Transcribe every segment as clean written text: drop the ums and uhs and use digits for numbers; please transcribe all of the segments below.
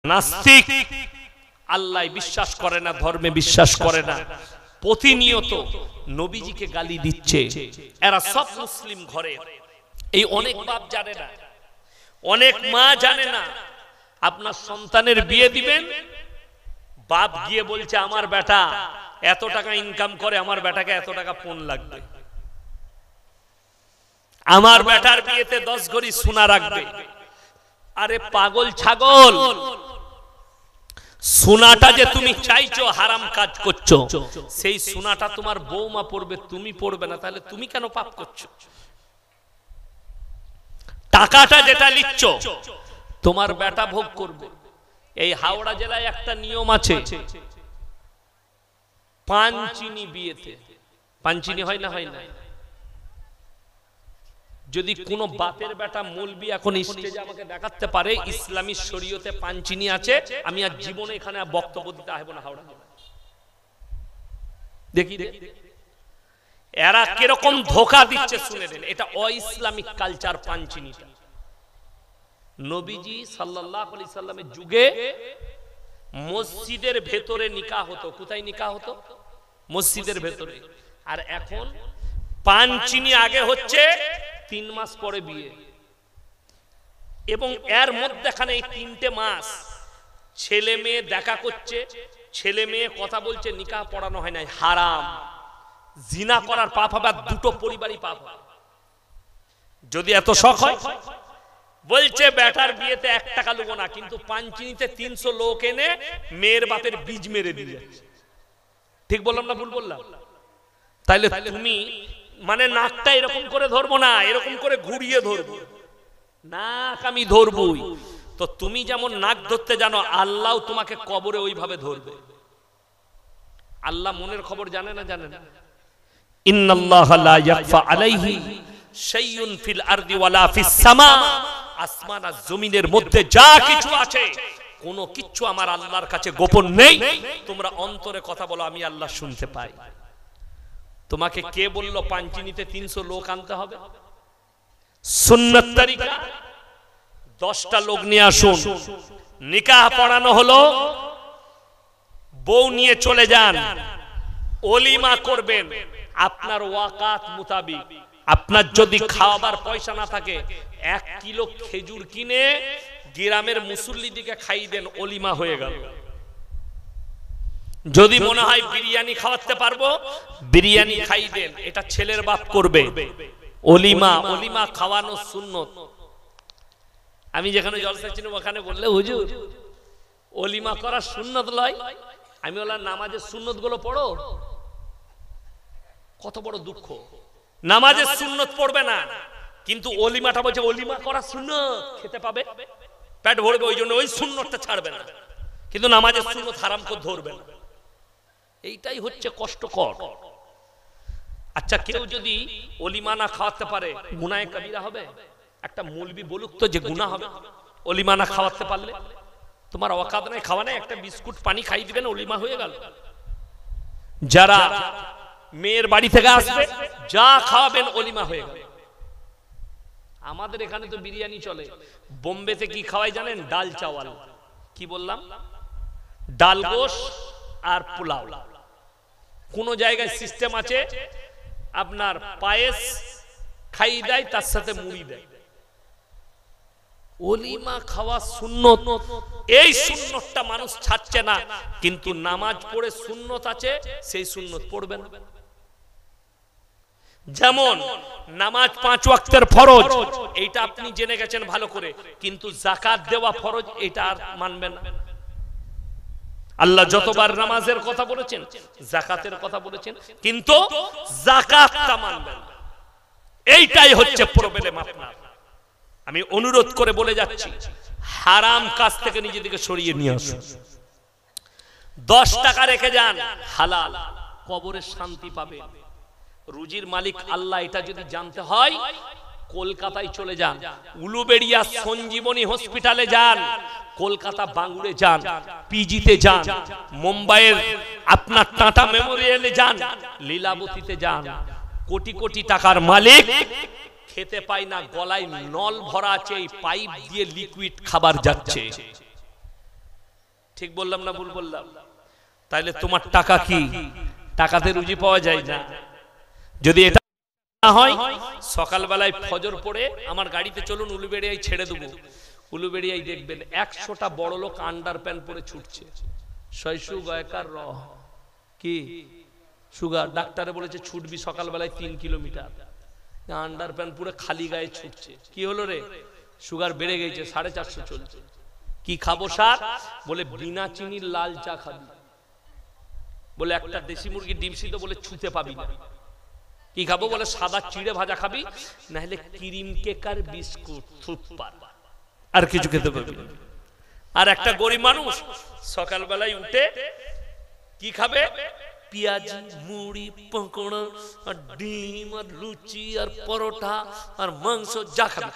নাস্তিক, আল্লাহ বিশ্বাস করে না, ধর্মে বিশ্বাস করে না, প্রতিনিয়ত নবীজিকে গালি দিচ্ছে। এরা সব মুসলিম ঘরে। এই অনেক বাপ জানে না, অনেক মা জানে না। আপনার সন্তানের বিয়ে দিবেন, বাপ গিয়ে বলছে আমার বেটা এত টাকা ইনকাম করে, আমার বেটাকে এত টাকা পণ লাগবে, আমার বেটার বিয়েতে 10 ভরি সোনা রাখবে। আরে পাগল ছাগল, সোনাটা যে তুমি চাইছো, হারাম কাজ করছো, সেই সোনাটা তোমার বৌমা পড়বে, তুমি পড়বে না, তাহলে তুমি কেন পাপ করছো? টাকাটা যেটা নিচ্ছ তোমার বেটা ভোগ করবে। এই হাওড়া জেলায় একটা নিয়ম আছে, পাঞ্চিনি বিয়েতে, পাঞ্চিনি হয় না, হয় না, যদি কোন বাপের বেটা মৌলবি এখন স্টেজে আমাকে দেখাতে পারে ইসলামী শরীয়তে পাঞ্চিনি আছে, আমি আর জীবনে এখানে বক্তব্য দিতে আসবো না হাওড়া জেলায়। দেখি এরা কিরকম ধোঁকা দিচ্ছে শুনে নেন। এটা অইসলামিক কালচার পাঞ্চিনিটা। নবীজি সাল্লাল্লাহু আলাইহি সাল্লামের যুগে মসজিদের ভেতরে নিকাহ হতো। কোথায় নিকাহ হতো? মসজিদের ভেতরে। আর এখন পাঞ্চিনি আগে হচ্ছে, 3 মাস পরে বিয়ে, এবং এর মধ্যখানে এই 3টে মাস ছেলে মেয়ে দেখা করছে, ছেলে মেয়ে কথা বলছে, নিকাহ পড়ানো হয় না, হারাম। জিনা করার পাপ হবে, দুটো পরিবারই পাপ হবে। যদি এত শখ হয়, বলছে বেটার বিয়েতে 1 টাকা লোক না, কিন্তু পাঞ্চিনিতে 300 লোক এনে মেয়ের বাপের বীজ মেরে দিয়ে যাচ্ছে। ঠিক বললাম না ভুল বললাম? তাইলে তুমি মানে নাকটা এরকম করে ধরবো না, এরকম করে ঘুরিয়ে ধরবো, নাক আমি ধরবই। তো তুমি যেমন নাক ধরতে জানো, আল্লাহ তোমাকে কবরে ওইভাবে ধরবে। আল্লাহ মনের খবর জানে না, জানে না? ইন্নাল্লাহা লা ইয়াখফা আলাইহি শাইউন ফিল আরদি ওয়ালা ফিস সামা। আসমান আর জমিনের মধ্যে যা কিছু আছে, কোনো কিছু আমার আল্লাহর কাছে গোপন নেই। তোমরা অন্তরে কথা বলো, আমি আল্লাহ শুনতে পাই। তোমাকে কে বললো পাঞ্চিনিতে 300 লোক আনতে হবে? সুন্নাত তরিকা, 10টা লোক নিয়ে আসুন, নিকাহ পড়ানো হলো, বউ নিয়ে চলে যান, ওলিমা করবেন আপনার ওয়াকাত মোতাবিক। আপনার যদি খাওয়াবার পয়সা না থাকে, 1 কিলো খেজুর কিনে গ্রামের মুসল্লিদিকে খাইয়ে দেন, ওলিমা হয়ে গেল। যদি মনে হয় বিরিয়ানি খাওয়াতে পারবো, বিরিয়ানি খাইয়ে দেন, এটা ছেলের বাপ করবে। ওলিমা, ওলিমা খাওয়ানো সুন্নত। আমি যেখানে জলসা ছিলাম ওখানে বললে, হুজুর ওলিমা করা সুন্নত লয়। আমি বললাম নামাজের সুন্নত গুলো পড়ো। কত বড় দুঃখ, নামাজের সুন্নত পড়বে না, কিন্তু ওলিমাটা বলছে ওলিমা করা সুন্নত, খেতে পাবে, পেট ভরবে, ওই জন্য ওই সুন্নতটা ছাড়বে না, কিন্তু নামাজের সুন্নত হারাম করে ধরবে না। এইটাই হচ্ছে কষ্টকর। আচ্ছা, কেউ যদি ওলিমা না খাওয়াতে পারে, গুনাহে কবিরা হবে? একটা মৌলবি বলুক তো যে গুনাহ হবে ওলিমা না খাওয়াতে পারলে? তোমার ওয়াকাত নাই, খাওয়া নাই, একটা বিস্কুট পানি খাই দিবেন, ওলিমা হয়ে গেল। যারা মেয়ের বাড়ি থেকে আসবে, যা খাওয়াবেন ওলিমা হয়ে গেল। আমাদের এখানে তো বিরিয়ানি চলে, বোম্বেতে কি খাওয়াই জানেন? ডাল চাওয়াল। কি বললাম? ডাল গোশ আর পোলাও। কোন জায়গায় সিস্টেম আছে আপনার পায়েস খাইয়ে দেয়, তার সাথে মুড়ি দেয়। ওলিমা খাওয়া সুন্নত, এই সুন্নতটা মানুষ ছাড়ছে না, কিন্তু নামাজ পড়ে সুন্নত আছে, সেই সুন্নত পড়বেন। যেমন নামাজ 5 ওয়াক্তের ফরজ, এইটা আপনি জেনে গেছেন ভালো করে, কিন্তু যাকাত দেওয়া ফরজ, এটা আর মানবেন না। আল্লাহ যতবার নামাজের কথা বলেছেন, যাকাতের কথা বলেছেন, কিন্তু যাকাতটা মানবেন না। এইটাই হচ্ছে প্রবলেম আপনার। আমি অনুরোধ করে বলে যাচ্ছি, হারাম কাজ থেকে নিজেদেরকে সরিয়ে নিয়ে আসুন। 10 টাকা রেখে যান, হালাল, কবরে শান্তি পাবে। রুজির মালিক আল্লাহ, এটা যদি জানতে হয় কলকাতায় চলে যান, উলুবেড়িয়া সঞ্জীবনী হসপিটালে যান, কলকাতা বাঙ্গুরে যান, পিজিতে যান, মুম্বাইয়ের আপনার টাটা মেমোরিয়ালে যান, লীলাবতীতে যান। কোটি কোটি টাকার মালিক খেতে পায় না, গলায় নল ভরা আছে, এই পাইপ দিয়ে লিকুইড খাবার যাচ্ছে। ঠিক বললাম না ভুল বললাম? তাইলে তোমার টাকা কি? টাকাতে রুজি পাওয়া যায় না। যদি এটা না হয়, সকালবেলায় ফজর পড়ে আমার গাড়িতে চলুন, উলুবেড়িয়ায় ছেড়ে দেবো। উলুবেড়িয়ায় দেখবেন 100টা বড় লোক আন্ডার প্যান্ট পরে ছুটছে। শৈশু গয়কার র কি সুগার, ডাক্তারে বলেছে ছুটবি সকালবেলায় 3 কিলোমিটার, আন্ডার প্যান্ট পুরো খালি গায়ে ছুটছে। কি হলো রে? সুগার বেড়ে গেছে, 450 চলছে। কি খাবো স্যার? বলে বিনা চিনির লাল চা খাবি। বলে একটা দেশি মুরগির ডিম সিদ্ধ, বলে ছুতে পাবি না। কি খাবো? বলে সাদা চিড়ে ভাজা খাবি, না হলে ক্রিম কেক আর বিস্কুট, থুপ্পার, আর কিছু খেতে পাবি না। আর একটা গরিব মানুষ সকালবেলায় উঠে কি খাবে? পেঁয়াজি, মুড়ি, পকোড়া আর ডিম আর লুচি আর পরোটা আর মাংস, যা খাবে।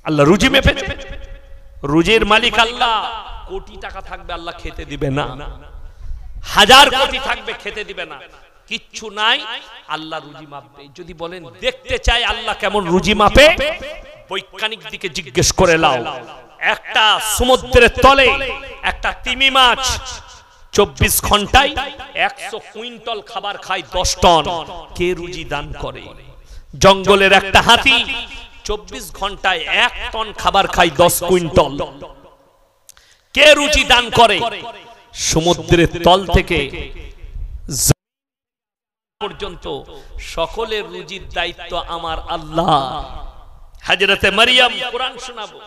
আল্লাহ রুজি মেপেছে, রুজির মালিক আল্লাহ। কোটি টাকা থাকবে আল্লাহ খেতে দিবে না, 1000 কোটি থাকবে খেতে দিবে না, কিচ্ছু নাই, আল্লাহ রুজি মাপবে। যদি বলেন দেখতে চাই আল্লাহ কেমন রুজি মাপে, বৈজ্ঞানিক দিকে জিজ্ঞেস করে লাও। একটা সমুদ্রের তলে একটা তিমি মাছ 24 ঘন্টায় 100 কুইন্টাল খাবার খায়, 10 টন। কে রুজি দান করে? জঙ্গলের একটা হাতি 24 ঘন্টায় 1 টন খাবার খায়, 10 কুইন্টাল। কে রুজি দান করে? সমুদ্রের তল থেকে পর্যন্ত সকলের রুজির দায়িত্ব আমার আল্লাহ। হযরতে মারিয়াম, কোরআন শোনাবো,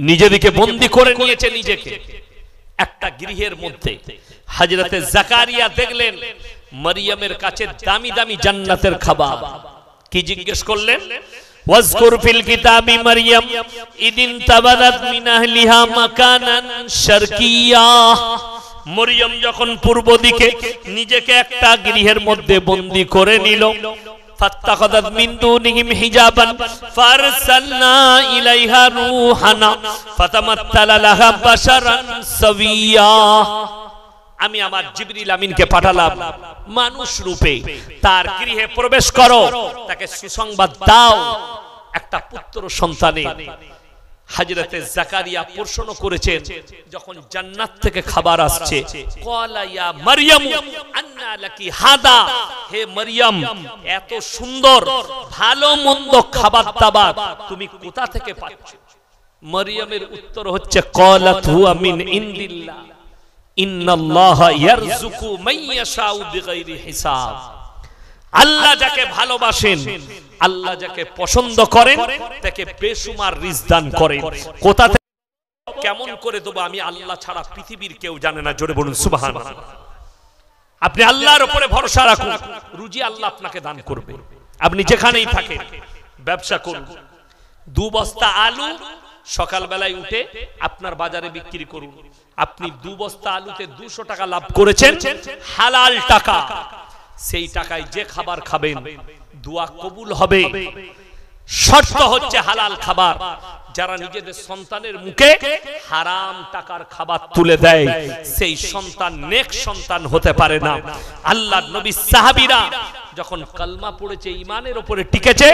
নিজেকে বন্দী করে নিয়েছে নিজেকে একটা গৃহের মধ্যে। হযরতে জাকারিয়া দেখলেন মারিয়ামের কাছে দামি দামি জান্নাতের খাবার। কি জিজ্ঞেস করলেন? ওয়াজকুর ফিল কিতাবি মারিয়াম ইদিন তাবাদাত মিন আহলিহা মাকানান শারকিয়া। মরিয়ম যখন পূর্ব দিকে নিজেকে একটা গৃহের মধ্যে বন্দী করে নিল, ফাত্তাখাযাত মিন দুনিহিম হিজাবান ফারসালনা ইলাইহা রূহানা ফাতামাত্তালা লাহা বাশারান সাবিয়া। আমি আমার জিবরিল আমিনকে পাঠালাম মানুষ রূপে, তার গৃহে প্রবেশ করো, তাকে সুসংবাদ দাও একটা পুত্র সন্তানের। হযরতে জাকারিয়া প্রশ্ন করেছেন, যখন জান্নাত থেকে খাবার আসছে, ক্বালা ইয়া মারইয়াম আন্না লাকি হাদা, হে মারইয়াম এত সুন্দর ভালো মন্দ খাবার দাবার তুমি কোথা থেকে পাচ্ছ? মারইয়ামের উত্তর হচ্ছে, ক্বালাত হুয়া মিন ইনদিল্লাহ ইন্নাল্লাহা ইয়ারযুকু মান ইয়াশাউ বিগাইরি হিসাব। আল্লাহ যাকে ভালোবাসেন, আল্লাহ যাকে পছন্দ করেন, তাকে বেশুমার রিজক দান করেন। কোথা থেকে কেমন করে দেব আমি আল্লাহ ছাড়া পৃথিবীর কেউ জানে না। জোরে বলুন সুবহানাল্লাহ। আপনি আল্লাহর উপরে ভরসা রাখুন, রুজি আল্লাহ আপনাকে দান করবে। আপনি যেখানেই থাকেন ব্যবসা করুন। 2 বস্তা আলু সকালবেলায় উঠে আপনার বাজারে বিক্রি করুন। আপনি 2 বস্তা আলুতে 200 টাকা লাভ করেছেন, হালাল টাকা। সেই টাকায় যে খাবার খাবেন দোয়া কবুল হবে। শর্ত হচ্ছে হালাল খাবার। যারা নিজেদের সন্তানের মুখে হারাম টাকার খাবার তুলে দেয়, সেই সন্তান নেক সন্তান হতে পারে না। আল্লাহর নবী সাহাবীরা যখন কালমা পড়েছে, ঈমানের উপরে টিকেছে,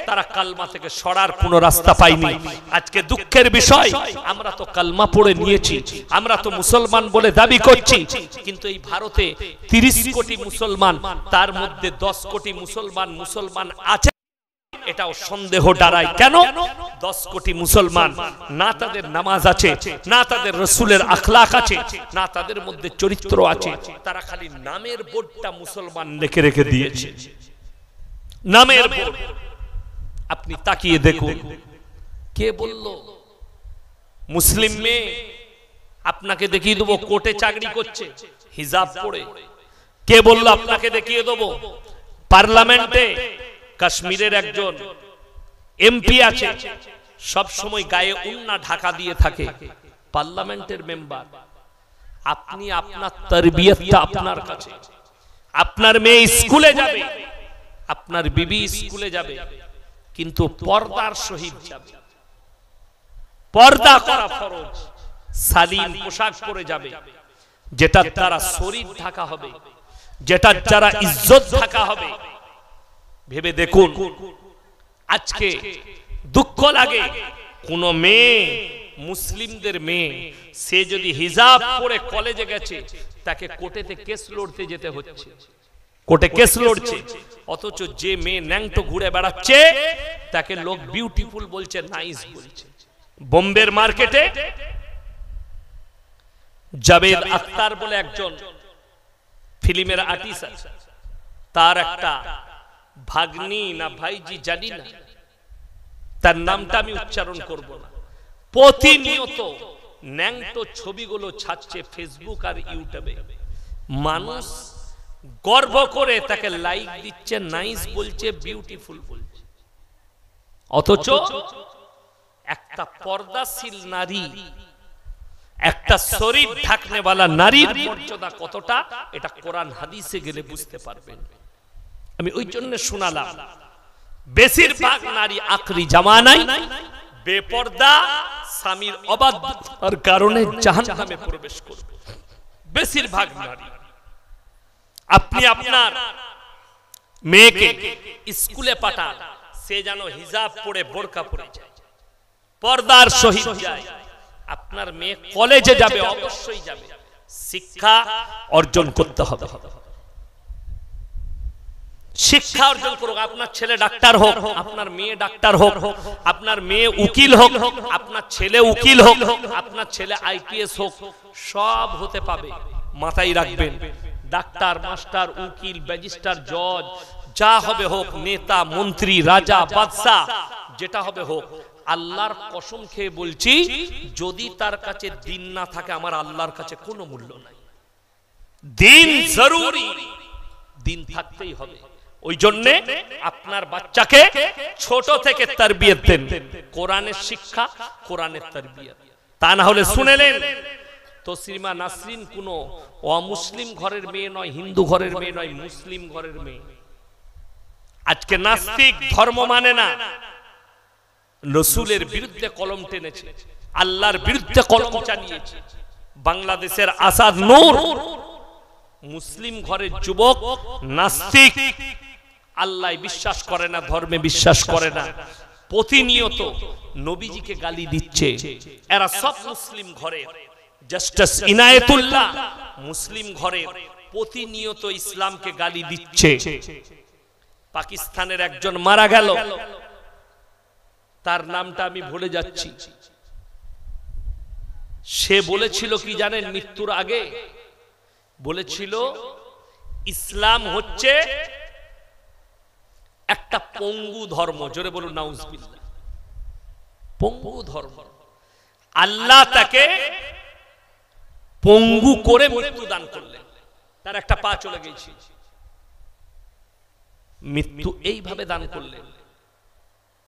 তারা কালমা থেকে সরার কোনো রাস্তা পায়নি। আজকে দুঃখের বিষয়, আমরা তো কালমা পড়ে নিয়েছি, আমরা তো মুসলমান বলে দাবি করছি, কিন্তু এই ভারতে 30 কোটি মুসলমান, তার মধ্যে 10 কোটি মুসলমান আছে, এটাও সন্দেহ দাঁড়ায়। কেন? 10 কোটি মুসলমান, না তাদের নামাজ আছে, না তাদের রাসূলের আখলাক আছে, না তাদের মধ্যে চরিত্র আছে। তারা খালি নামের বোর্ডটা মুসলমান লিখে রেখে দিয়েছে, নামের বোর্ড। আপনি তাকিয়ে দেখুন, কে বলল মুসলিম মেয়ে আপনাকে দেখিয়ে দেবো কোর্টে চাকরি করছে হিজাব পরে? কে বলল আপনাকে দেখিয়ে দেবো পার্লামেন্টে কাশ্মীরের একজন এমপি আছে, সব সময় গায়ে উন্না ঢাকা দিয়ে থাকে, পার্লামেন্টের মেম্বার? আপনি আপনার তারবিয়তটা আপনার কাছে। আপনার মেয়ে স্কুলে যাবে, আপনার বিবি স্কুলে যাবে, কিন্তু পর্দার সহিত যাবে। পর্দা করা ফরজ। শালীন পোশাক পরে যাবে, যেটার দ্বারা শরীর ঢাকা হবে, যেটার দ্বারা ইজ্জত ঢাকা হবে। ভেবে দেখুন, আজকে দুঃখ লাগে কোন মেয়ে মুসলিমদের মেয়ে, সে যদি হিজাব পরে কলেজে গেছে তাকে কোর্টেতে কেস লড়তে যেতে হচ্ছে, কোর্টে কেস লড়ছে। অথচ যে মেয়ে ন্যাংটো ঘুরে বেড়াচ্ছে তাকে লোক বিউটিফুল বলছে, নাইস বলছে। বোম্বের মার্কেটে জাভেদ আখতার বলে একজন ফিল্মের আর্টিস্ট আছে, তার একটা ভাগ্নি না ভাইজি জানি না, তার নামটা আমি উচ্চারণ করব না, প্রতিনিয়ত ন্যাংটো ছবিগুলো ছাড়ছে ফেসবুক আর ইউটিউবে। মানুষ গর্ব করে তাকে লাইক দিচ্ছে, নাইস বলছে, বিউটিফুল বলছে। অথচ একটা পর্দাশীল নারী, একটা শরীর ঢাকনেওয়ালা নারীর মর্যাদা কতটা, এটা কোরআন হাদিসে গেলে বুঝতে পারবেন। আমি ওই জন্য শোনালাম, বেশিরভাগ নারী আখরি জামানায় বেপর্দা, স্বামীর অবাধ্যতার কারণে জাহান্নামে প্রবেশ করবে। বেশিরভাগ নারী। আপনি আপনার মেয়েকে স্কুলে পাঠান, সে যেন হিজাব পরে বোরকা পরে যায়, পর্দার সহিত যায়। আপনার মেয়ে কলেজে যাবে, অবশ্যই যাবে, শিক্ষা অর্জন করতে হবে। শিক্ষা অর্জন করুক। আপনার ছেলে ডাক্তার হোক, আপনার মেয়ে ডাক্তার হোক, আপনার মেয়ে উকিল হোক, আপনার ছেলে উকিল হোক, আপনার ছেলে আইপিএস হোক, সব হতে পাবে। মাথায় রাখবেন, ডাক্তার, মাস্টার, উকিল, ম্যাজিস্ট্রেট, জজ, যা হবে হোক, নেতা, মন্ত্রী, রাজা, বাদশা, যেটা হবে হোক, আল্লাহর কসম খেয়ে বলছি, যদি তার কাছে দিন না থাকে, আমার আল্লাহর কাছে কোনো মূল্য নাই। দিন জরুরি, দিন থাকতেই হবে। ওই জন্য আপনার বাচ্চাকে ছোট থেকে তারবিয়ত দেন, কোরআনের শিক্ষা, কোরআনের তারবিয়ত। তা না হলে শুনেলেন, তসলিমা নাসরিন কোনো অমুসলিম ঘরের মেয়ে নয়, হিন্দু ঘরের মেয়ে নয়, মুসলিম ঘরের মেয়ে। আজকে নাস্তিক, ধর্ম মানে না, রসুলের বিরুদ্ধে কলম টেনেছে, আল্লাহর বিরুদ্ধে কলম চালিয়েছে। বাংলাদেশের আসাদ নূর মুসলিম ঘরের যুবক, নাস্তিক, আল্লাহ বিশ্বাস করে না, ধর্মে বিশ্বাস করে না, প্রতিনিয়ত নবীজিকে গালি দিচ্ছে। এরা সব মুসলিম ঘরে। জাস্টিস ইনায়েতুল্লাহ মুসলিম ঘরে প্রতিনিয়ত ইসলামকে গালি দিচ্ছে। পাকিস্তানের একজন মারা গেল, তার নামটা আমি ভুলে যাচ্ছি। সে বলেছিল কি জানেন, মৃত্যুর আগে বলেছিল, ইসলাম হচ্ছে একটা পঙ্গু ধর্ম। জোরে বলুন নাউজুবিল্লাহ। পঙ্গু ধর্ম। আল্লাহ তাকে পঙ্গু করে মৃত্যু দান করলেন, তার একটা পা চলে গেছে, মৃত্যু এইভাবে দান করলেন।